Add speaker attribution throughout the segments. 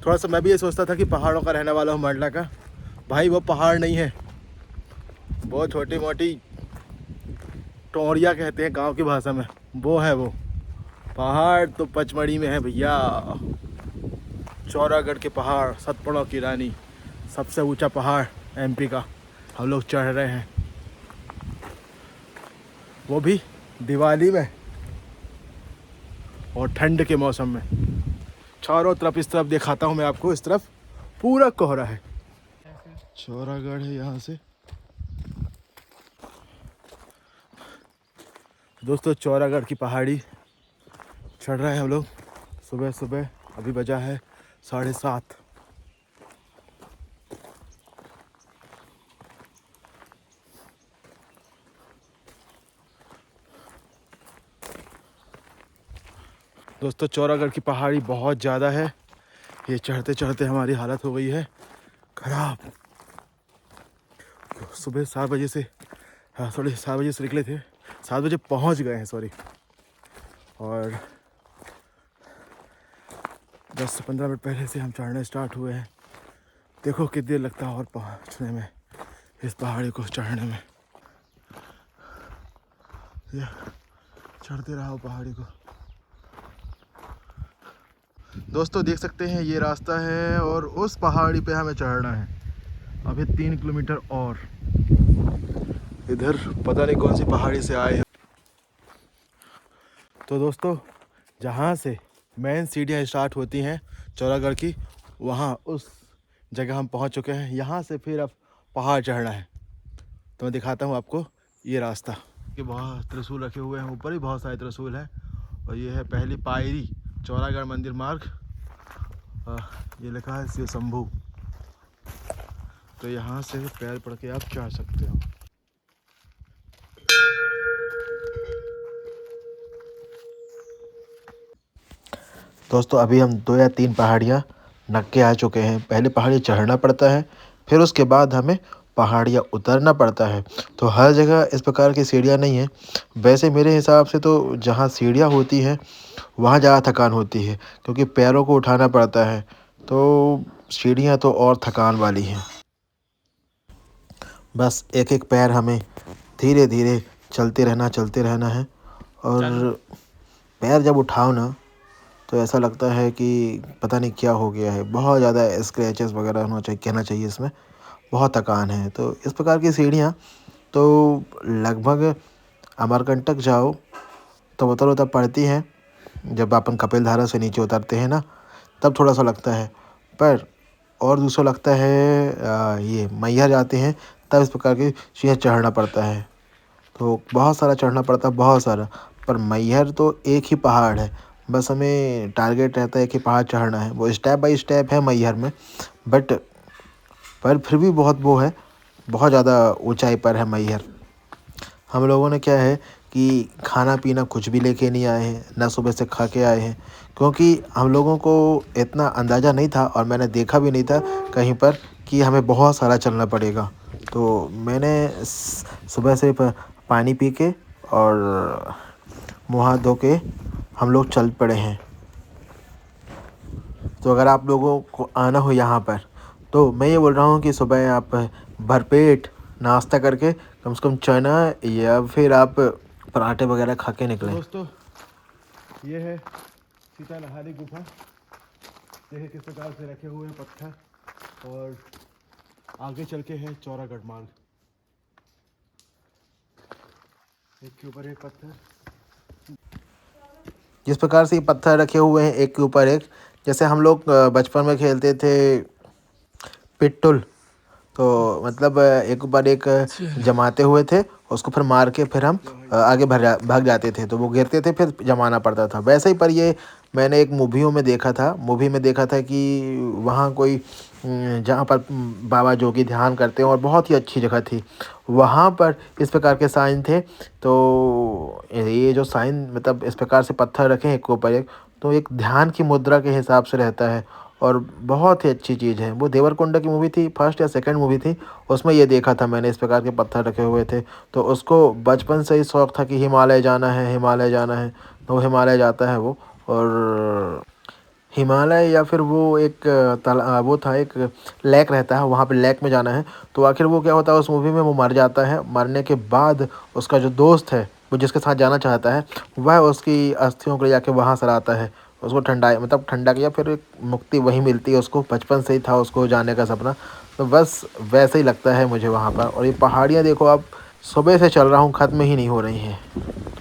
Speaker 1: थोड़ा सा मैं भी ये सोचता था कि पहाड़ों का रहने वाला हूँ मंडला का। भाई वो पहाड़ नहीं है, बहुत छोटी मोटी टोरिया कहते हैं गांव की भाषा में, वो है वो। पहाड़ तो पचमढ़ी में है भैया, चौरागढ़ के पहाड़, सतपुड़ों की रानी, सबसे ऊंचा पहाड़ एमपी का हम लोग चढ़ रहे हैं, वो भी दिवाली में और ठंड के मौसम में। चारों तरफ, इस तरफ दिखाता हूँ मैं आपको, इस तरफ पूरा कोहरा है। चौरागढ़ है यहाँ से दोस्तों, चौरागढ़ की पहाड़ी चढ़ रहे हैं हम लोग सुबह सुबह। अभी बजा है 7:30। दोस्तों चौरागढ़ की पहाड़ी बहुत ज़्यादा है, ये चढ़ते चढ़ते हमारी हालत हो गई है खराब। सुबह 7 बजे से, हाँ 7:30 से निकले थे, 7 बजे पहुंच गए हैं सॉरी, और 10 से 15 मिनट पहले से हम चढ़ने स्टार्ट हुए हैं। देखो कितनी देर लगता है और पहुंचने में, इस पहाड़ी को चढ़ने में। चढ़ते रहो पहाड़ी को। दोस्तों देख सकते हैं ये रास्ता है और उस पहाड़ी पे हमें चढ़ना है अभी 3 किलोमीटर और। इधर पता नहीं कौन सी पहाड़ी से आए हैं। तो दोस्तों जहाँ से मेन सीढ़ियाँ स्टार्ट होती हैं चौरागढ़ की, वहाँ उस जगह हम पहुँच चुके हैं। यहाँ से फिर अब पहाड़ चढ़ना है, तो मैं दिखाता हूँ आपको ये रास्ता। ये बहुत त्रिशूल रखे हुए हैं, ऊपर ही बहुत सारे त्रिशूल हैं। और ये है पहली पायरी, चौरागढ़ मंदिर मार्ग। ये लिखा है शिव शंभू। तो यहाँ से पैर पड़ के आप चढ़ सकते हो। दोस्तों अभी हम 2 या 3 पहाड़ियाँ नक्के आ चुके हैं। पहले पहाड़ी चढ़ना पड़ता है, फिर उसके बाद हमें पहाड़ियाँ उतरना पड़ता है। तो हर जगह इस प्रकार की सीढ़ियाँ नहीं है। वैसे मेरे हिसाब से तो जहाँ सीढ़ियाँ होती हैं वहाँ ज़्यादा थकान होती है, क्योंकि पैरों को उठाना पड़ता है। तो सीढ़ियाँ तो और थकान वाली हैं। बस एक एक पैर हमें धीरे धीरे चलते रहना है। और पैर जब उठाओ ना तो ऐसा लगता है कि पता नहीं क्या हो गया है। बहुत ज़्यादा स्क्रैचेस वगैरह होना चाहिए, कहना चाहिए इसमें, बहुत थकान है। तो इस प्रकार की सीढ़ियाँ तो लगभग अमरकंटक जाओ तो तब पड़ती हैं। जब अपन कपिलधारा से नीचे उतरते हैं ना, तब थोड़ा सा लगता है। पर और दूसरा लगता है ये मैहर जाते हैं तब इस प्रकार की सीढ़ियाँ चढ़ना पड़ता है। तो बहुत सारा चढ़ना पड़ता है, बहुत सारा। पर मैहर तो एक ही पहाड़ है, बस हमें टारगेट रहता है एक ही पहाड़ चढ़ना है। वो स्टेप बाय स्टेप है मैहर में, बट पर फिर भी बहुत वो है, बहुत ज़्यादा ऊंचाई पर है मैहर। हम लोगों ने क्या है कि खाना पीना कुछ भी लेके नहीं आए हैं, ना सुबह से खा के आए हैं, क्योंकि हम लोगों को इतना अंदाज़ा नहीं था और मैंने देखा भी नहीं था कहीं पर कि हमें बहुत सारा चलना पड़ेगा। तो मैंने सुबह से पानी पी के और मुँह हाथ धो के हम लोग चल पड़े हैं। तो अगर आप लोगों को आना हो यहाँ पर, तो मैं ये बोल रहा हूँ कि सुबह आप भरपेट नाश्ता करके कम से कम चना या फिर आप पराठे वगैरह खा के निकलें। दोस्तों ये है सीता लहारी गुफा। देखिए किस प्रकार से रखे हुए हैं पत्थर, और आगे चल के है चौरागढ़ मार्ग। एक के ऊपर एक पत्थर, जिस प्रकार से ये पत्थर रखे हुए हैं एक के ऊपर एक, जैसे हम लोग बचपन में खेलते थे पिट्टुल। तो मतलब एक ऊपर एक जमाते हुए थे, उसको फिर मार के फिर हम आगे भाग जाते थे। तो वो गिरते थे, फिर जमाना पड़ता था। वैसे ही पर ये मैंने एक मूवी में देखा था कि वहाँ कोई जहाँ पर बाबा जोगी ध्यान करते हैं, और बहुत ही अच्छी जगह थी। वहाँ पर इस प्रकार के साइन थे। तो ये जो साइन मतलब इस प्रकार से पत्थर रखे हैं एक ऊपर एक, तो एक ध्यान की मुद्रा के हिसाब से रहता है, और बहुत ही अच्छी चीज़ है। वो देवरकोंडा की मूवी थी, फर्स्ट या सेकंड मूवी थी, उसमें ये देखा था मैंने, इस प्रकार के पत्थर रखे हुए थे। तो उसको बचपन से ही शौक़ था कि हिमालय जाना है, हिमालय जाना है। तो हिमालय जाता है वो, और हिमालय या फिर वो एक वो था एक लेक रहता है, वहाँ पे लेक में जाना है। तो आखिर वो क्या होता है उस मूवी में, वो मर जाता है। मरने के बाद उसका जो दोस्त है, वो जिसके साथ जाना चाहता है, वह उसकी अस्थियों को ले जाके वहाँ सराता है। उसको ठंडा मतलब ठंडा किया, फिर एक मुक्ति वहीं मिलती है उसको। बचपन से ही था उसको जाने का सपना। तो बस वैसे ही लगता है मुझे वहाँ पर। और ये पहाड़ियाँ देखो आप, सुबह से चल रहा हूँ, ख़त्म ही नहीं हो रही हैं,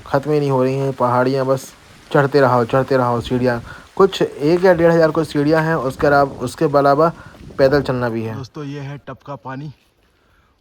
Speaker 1: ख़त्म ही नहीं हो रही हैं पहाड़ियाँ। बस चढ़ते रहो सीढ़ियाँ। कुछ 1 या 1,500 कुछ सीढ़ियाँ हैं, उसके अलावा पैदल चलना भी है।
Speaker 2: दोस्तों ये है टपका पानी,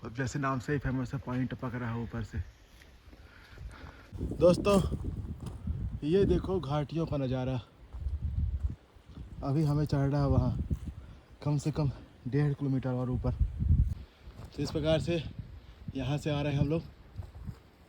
Speaker 2: और जैसे नाम से ही फेमस है, पानी टपक रहा है ऊपर से। दोस्तों ये देखो घाटियों का नज़ारा। अभी हमें चढ़ना है वहाँ कम से कम 1.5 किलोमीटर और ऊपर। तो इस प्रकार से यहाँ से आ रहे हैं हम लोग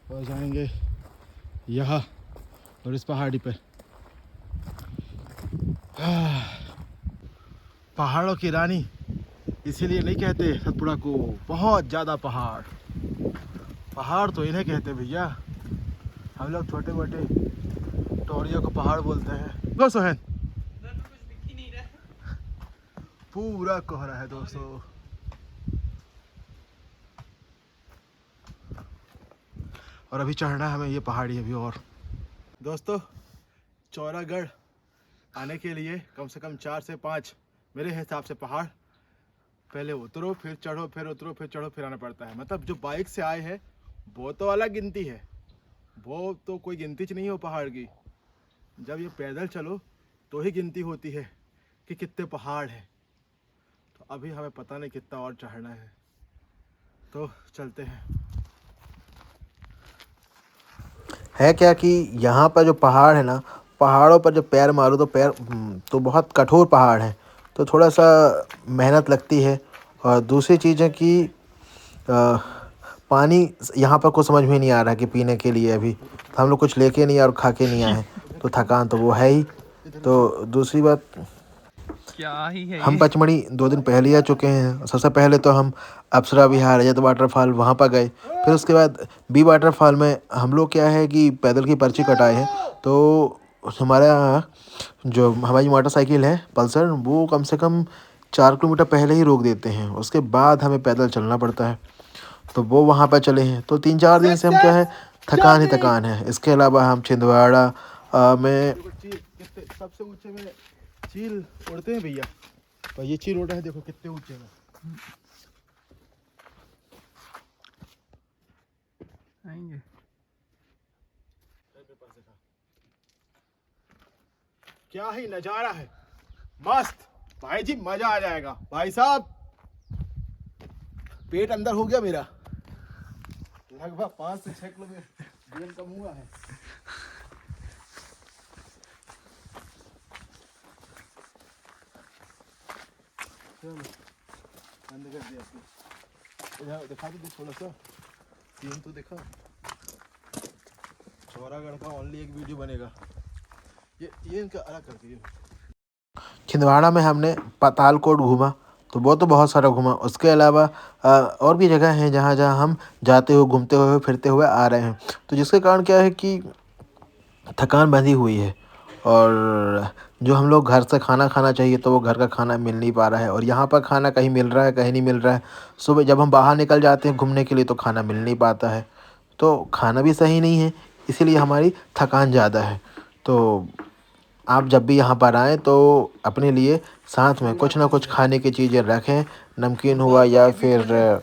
Speaker 2: और जाएंगे यहाँ और इस पहाड़ी पे। पहाड़ों की रानी इसीलिए नहीं कहते सतपुड़ा को बहुत ज़्यादा पहाड़। पहाड़ तो इन्हें कहते भैया, हम लोग छोटे मोटे टोरियों को पहाड़ बोलते हैं। बस है पूरा कोहरा है दोस्तों। और अभी चढ़ना है हमें ये पहाड़ी अभी। और दोस्तों चौरागढ़ आने के लिए कम से कम 4 से 5 मेरे हिसाब से पहाड़, पहले उतरो फिर चढ़ो, फिर उतरो फिर चढ़ो, फिर आना पड़ता है। मतलब जो बाइक से आए हैं वो तो अलग गिनती है, वो तो कोई गिनती नहीं हो पहाड़ की। जब ये पैदल चलो तो ही गिनती होती है कि कितने पहाड़ हैं। तो अभी हमें पता नहीं कितना और चढ़ना है, तो चलते हैं।
Speaker 1: है क्या कि यहाँ पर जो पहाड़ है ना, पहाड़ों पर जब पैर मारो तो पैर तो बहुत कठोर पहाड़ है, तो थोड़ा सा मेहनत लगती है। और दूसरी चीज़ है कि अ, पानी यहाँ पर कुछ समझ में नहीं आ रहा है कि पीने के लिए अभी तो हम लोग कुछ लेके नहीं और खा के नहीं आए हैं, तो थकान तो वो है ही। तो दूसरी बात,
Speaker 3: क्या ही है
Speaker 1: हम
Speaker 3: ये।
Speaker 1: पचमढ़ी 2 दिन पहले ही आ चुके हैं। सबसे पहले तो हम अप्सरा विहार, रजत वाटरफॉल वहाँ पर गए। फिर उसके बाद बी वाटरफॉल में हम लोग क्या है कि पैदल की पर्ची कटाए हैं। तो हमारा जो हमारी मोटरसाइकिल है पल्सर, वो कम से कम 4 किलोमीटर पहले ही रोक देते हैं, उसके बाद हमें पैदल चलना पड़ता है। तो वो वहाँ पर चले हैं। तो 3-4 दिन से हम क्या है, थकान ही थकान है। इसके अलावा हम छिंदवाड़ा में
Speaker 2: सबसे ऊंचे में चील उड़ते हैं भैया, और ये चील उड़ रहा है, देखो कितने ऊंचे में।
Speaker 3: आएंगे।
Speaker 2: क्या ही नजारा है, मस्त भाई जी, मजा आ जाएगा भाई साहब। पेट अंदर हो गया मेरा, लगभग 5 से 6 किलोमीटर गेम कम हुआ है। चलो बंद कर दिया, दिखा दो थोड़ा सा सीन तो दिखा। चौरागढ़ का ओनली एक वीडियो बनेगा, ये इनका अलग कर दिए।
Speaker 1: छिंदवाड़ा में हमने पातालकोट घूमा, तो वो तो बहुत सारा घूमा। उसके अलावा और भी जगह हैं जहाँ जहाँ हम जाते हुए, घूमते हुए, फिरते हुए आ रहे हैं। तो जिसके कारण क्या है कि थकान बंधी हुई है। और जो हम लोग घर से खाना खाना चाहिए तो वो घर का खाना मिल नहीं पा रहा है, और यहाँ पर खाना कहीं मिल रहा है कहीं नहीं मिल रहा है। सुबह जब हम बाहर निकल जाते हैं घूमने के लिए तो खाना मिल नहीं पाता है, तो खाना भी सही नहीं है, इसीलिए हमारी थकान ज़्यादा है। तो आप जब भी यहाँ पर आएँ तो अपने लिए साथ में कुछ ना कुछ खाने की चीज़ें रखें। नमकीन हुआ या फिर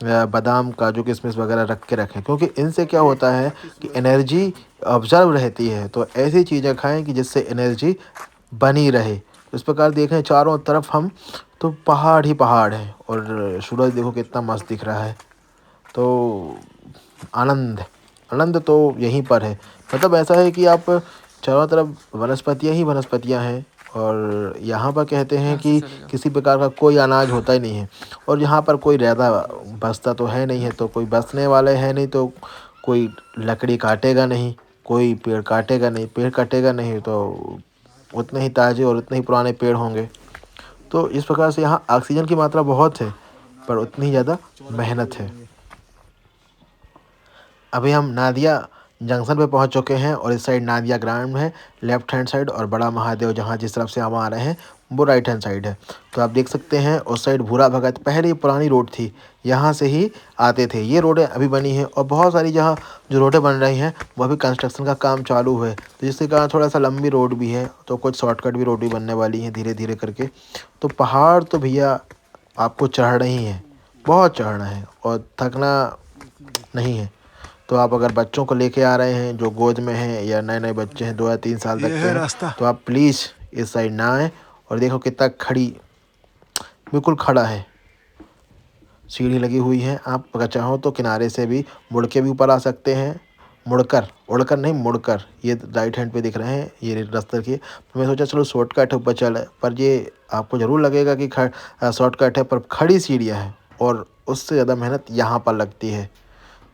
Speaker 1: बादाम, काजू, किशमिश वगैरह रख के रखें, क्योंकि इनसे क्या होता है कि एनर्जी ऑब्ज़र्व रहती है। तो ऐसी चीज़ें खाएं कि जिससे एनर्जी बनी रहे। इस प्रकार देखें चारों तरफ हम तो पहाड़ ही पहाड़ हैं, और सूरज देखो कितना मस्त दिख रहा है। तो आनंद आनंद तो यहीं पर है। मतलब ऐसा है कि आप चारों तरफ वनस्पतियाँ ही वनस्पतियाँ हैं, और यहाँ पर कहते हैं
Speaker 3: यहाँ से
Speaker 1: कि
Speaker 3: चलेगा।
Speaker 1: किसी प्रकार का कोई अनाज होता ही नहीं है। और यहाँ पर कोई रहता बसता तो है नहीं है, तो कोई बसने वाले हैं नहीं, तो कोई लकड़ी काटेगा नहीं, कोई पेड़ काटेगा नहीं। पेड़ कटेगा नहीं तो उतने ही ताज़े और उतने ही पुराने पेड़ होंगे। तो इस प्रकार से यहाँ ऑक्सीजन की मात्रा बहुत है, पर उतनी ज़्यादा मेहनत है। अभी हम नादिया जंक्शन पे पहुंच चुके हैं और इस साइड नादिया ग्राउंड है लेफ्ट हैंड साइड, और बड़ा महादेव जहां जिस तरफ से हम आ रहे हैं वो राइट हैंड साइड है। तो आप देख सकते हैं उस साइड भूरा भगत पहले पुरानी रोड थी, यहाँ से ही आते थे। ये रोडें अभी बनी हैं और बहुत सारी जहाँ जो रोडें बन रही हैं वो अभी कंस्ट्रक्शन का काम चालू है, तो जिसके कारण थोड़ा सा लंबी रोड भी है, तो कुछ शॉर्टकट भी रोड भी बनने वाली हैं धीरे धीरे करके। तो पहाड़ तो भैया आपको चढ़ना ही है, बहुत चढ़ना है और थकना नहीं है। तो आप अगर बच्चों को लेके आ रहे हैं जो गोद में हैं या नए नए बच्चे हैं 2 या 3 साल तक
Speaker 2: ये
Speaker 1: के
Speaker 2: है
Speaker 1: हैं,
Speaker 2: रास्ता।
Speaker 1: तो आप प्लीज़ इस साइड ना आएँ। और देखो कितना खड़ी बिल्कुल खड़ा है, सीढ़ी लगी हुई है। आप अगर चाहो तो किनारे से भी मुड़ के भी ऊपर आ सकते हैं, मुड़कर उड़कर नहीं मुड़कर। ये राइट हैंड पे दिख रहे हैं ये रास्ते के। तो मैं सोचा चलो शॉर्टकट ऊपर चले, पर ये आपको ज़रूर लगेगा कि शॉर्टकट है, पर खड़ी सीढ़ियाँ हैं और उससे ज़्यादा मेहनत यहाँ पर लगती है।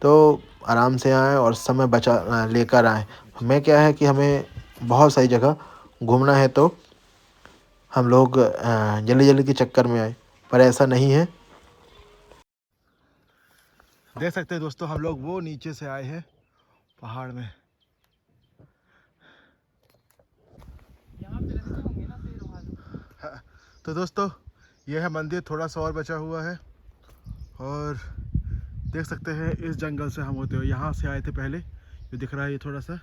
Speaker 1: तो आराम से आएँ और समय बचा लेकर आएँ। हमें क्या है कि हमें बहुत सारी जगह घूमना है, तो हम लोग जल्दी जल्दी के चक्कर में आए, पर ऐसा नहीं है।
Speaker 2: देख सकते हैं दोस्तों, हम लोग वो नीचे से आए हैं पहाड़ में। हाँ, तो दोस्तों ये है मंदिर, थोड़ा सा और बचा हुआ है। और देख सकते हैं इस जंगल से हम होते हुए यहाँ से आए थे पहले, जो दिख रहा है ये थोड़ा सा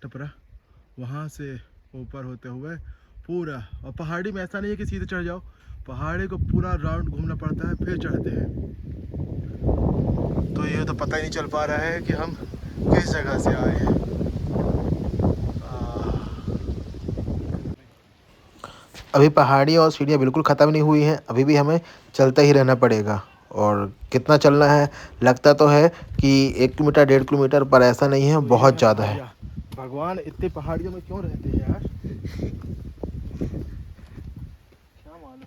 Speaker 2: टपरा, वहाँ से ऊपर होते हुए पूरा। और पहाड़ी में ऐसा नहीं है कि सीधे चढ़ जाओ, पहाड़ी को पूरा राउंड घूमना पड़ता है फिर चढ़ते हैं। तो ये तो पता ही नहीं चल पा रहा है कि हम किस जगह से आए हैं।
Speaker 1: अभी पहाड़ी और सीढ़ियाँ बिल्कुल ख़त्म नहीं हुई हैं, अभी भी हमें चलते ही रहना पड़ेगा। और कितना चलना है, लगता तो है कि 1 किलोमीटर 1.5 किलोमीटर, पर ऐसा नहीं है,
Speaker 2: तो
Speaker 1: बहुत ज़्यादा है।
Speaker 2: भगवान इतने पहाड़ियों में क्यों रहते हैं यार, क्या मालूम।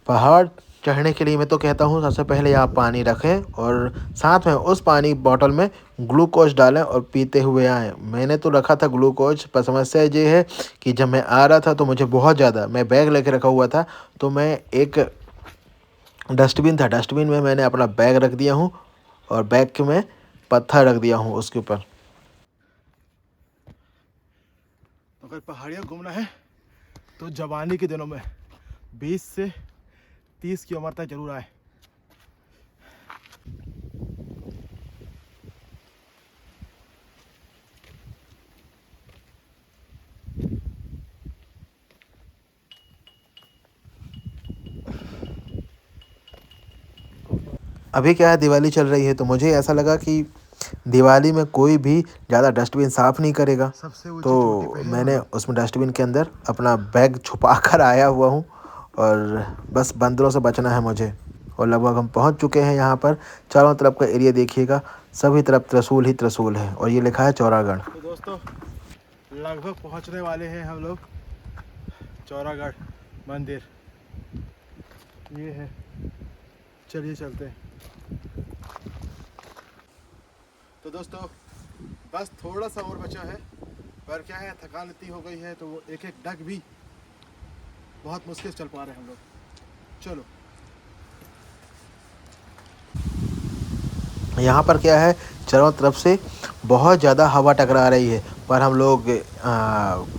Speaker 1: पहाड़ चढ़ने के लिए मैं तो कहता हूँ सबसे पहले आप पानी रखें और साथ में उस पानी बॉटल में ग्लूकोज डालें और पीते हुए आएँ। मैंने तो रखा था ग्लूकोज, पर समस्या ये है कि जब मैं आ रहा था तो मुझे बहुत ज़्यादा, मैं बैग लेके रखा हुआ था, तो मैं एक डस्टबिन था, डस्टबिन में मैंने अपना बैग रख दिया हूँ और बैग के में पत्थर रख दिया हूँ उसके ऊपर।
Speaker 2: अगर पहाड़ियाँ घूमना है तो जवानी के दिनों में 20 से 30 की उम्र तक जरूर आए।
Speaker 1: अभी क्या है, दिवाली चल रही है, तो मुझे ऐसा लगा कि दिवाली में कोई भी ज़्यादा डस्टबिन साफ़ नहीं करेगा,
Speaker 2: सबसे ऊंची चोटी
Speaker 1: तो
Speaker 2: पे है
Speaker 1: मैंने
Speaker 2: हम लोग।
Speaker 1: उसमें डस्टबिन के अंदर अपना बैग छुपा कर आया हुआ हूँ। और बस बंदरों से बचना है मुझे। और लगभग हम पहुँच चुके हैं यहाँ पर। चारों तरफ का एरिया देखिएगा, सभी तरफ त्रिशूल ही त्रिशूल है और ये लिखा है चौरागढ़।
Speaker 2: तो दोस्तों लगभग पहुंचने वाले हैं हम लोग चौरागढ़ मंदिर। ये है, चलिए चलते हैं। तो दोस्तों बस थोड़ा सा और बचा है, पर क्या है थकान इतनी हो गई है तो वो एक एक डग भी बहुत मुश्किल चल पा रहे हैं हम लोग। चलो।
Speaker 1: यहाँ पर क्या है, चारों तरफ से बहुत ज़्यादा हवा टकरा रही है, पर हम लोग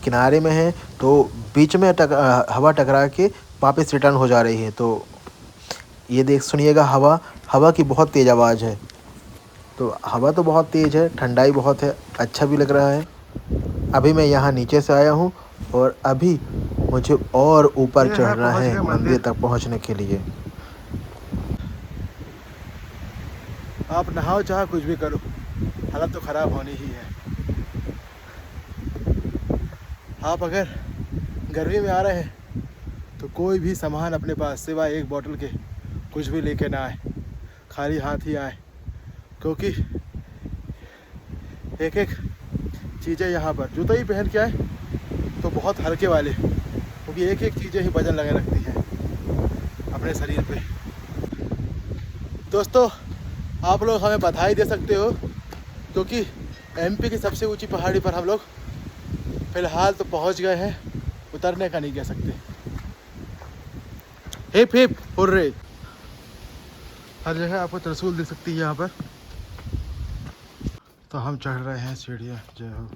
Speaker 1: किनारे में हैं, तो बीच में हवा टकरा के वापस रिटर्न हो जा रही है। तो ये देख सुनिएगा, हवा की बहुत तेज़ आवाज़ है। तो हवा तो बहुत तेज़ है, ठंडाई बहुत है, अच्छा भी लग रहा है। अभी मैं यहाँ नीचे से आया हूँ और अभी मुझे और ऊपर
Speaker 2: ये है,
Speaker 1: चढ़ना
Speaker 2: पहुंच
Speaker 1: है
Speaker 2: गए
Speaker 1: मंदिर तक पहुँचने के लिए।
Speaker 2: आप नहाओ चाहे कुछ भी करो, हालत तो ख़राब होनी ही है। आप अगर गर्मी में आ रहे हैं तो कोई भी सामान अपने पास सिवाय एक बोतल के कुछ भी लेके ना आए, खाली हाथ ही आए, क्योंकि एक एक चीज़ें यहाँ पर, जूता ही पहन के आए तो बहुत हल्के वाले, क्योंकि एक एक चीज़ें ही वजन लगे रखती हैं अपने शरीर पे। दोस्तों आप लोग हमें बधाई दे सकते हो, क्योंकि एमपी की सबसे ऊंची पहाड़ी पर हम लोग फ़िलहाल तो पहुंच गए हैं, उतरने का नहीं कह सकते। Hip hip hurray. हर जगह आपको त्रिशूल दिख सकती है यहाँ पर। तो हम चढ़ रहे हैं सीढ़ियाँ। जय हो।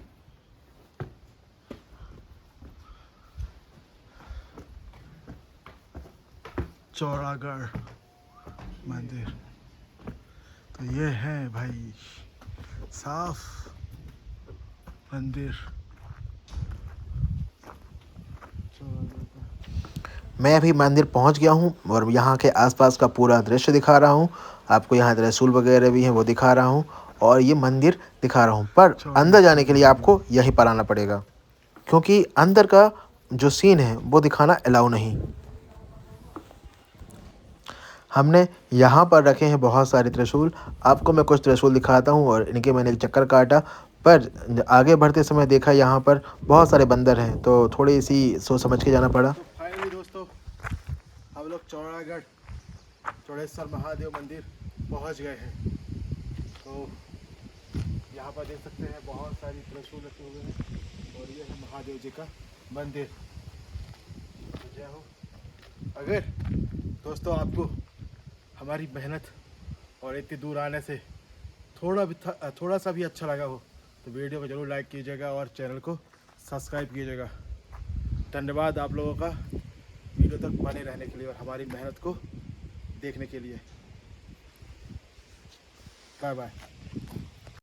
Speaker 2: चौरागढ़ मंदिर तो ये है भाई, साफ मंदिर।
Speaker 1: मैं अभी मंदिर पहुंच गया हूं और यहाँ के आसपास का पूरा दृश्य दिखा रहा हूं आपको। यहाँ त्रिशूल वगैरह भी हैं वो दिखा रहा हूं और ये मंदिर दिखा रहा हूं। पर अंदर जाने के लिए आपको यहीं पर आना पड़ेगा, क्योंकि अंदर का जो सीन है वो दिखाना अलाउ नहीं। हमने यहाँ पर रखे हैं बहुत सारे त्रिशूल। आपको मैं कुछ त्रिशूल दिखाता हूँ और इनके मैंने एक चक्कर काटा, पर आगे बढ़ते समय देखा यहाँ पर बहुत सारे बंदर हैं, तो थोड़ी सी सोच समझ के जाना पड़ा।
Speaker 2: तो फाइनली दोस्तों हम लोग चौरागढ़ चौड़ेश्वर महादेव मंदिर पहुंच गए हैं। तो यहाँ पर देख सकते हैं बहुत सारी त्रिशूल रखे हुए हैं और ये है महादेव जी का मंदिर। तो जय हो। अगर दोस्तों आपको हमारी मेहनत और इतनी दूर आने से थोड़ा सा भी अच्छा लगा हो तो वीडियो को ज़रूर लाइक कीजिएगा और चैनल को सब्सक्राइब कीजिएगा। धन्यवाद आप लोगों का वीडियो तक बने रहने के लिए और हमारी मेहनत को देखने के लिए। Bye bye.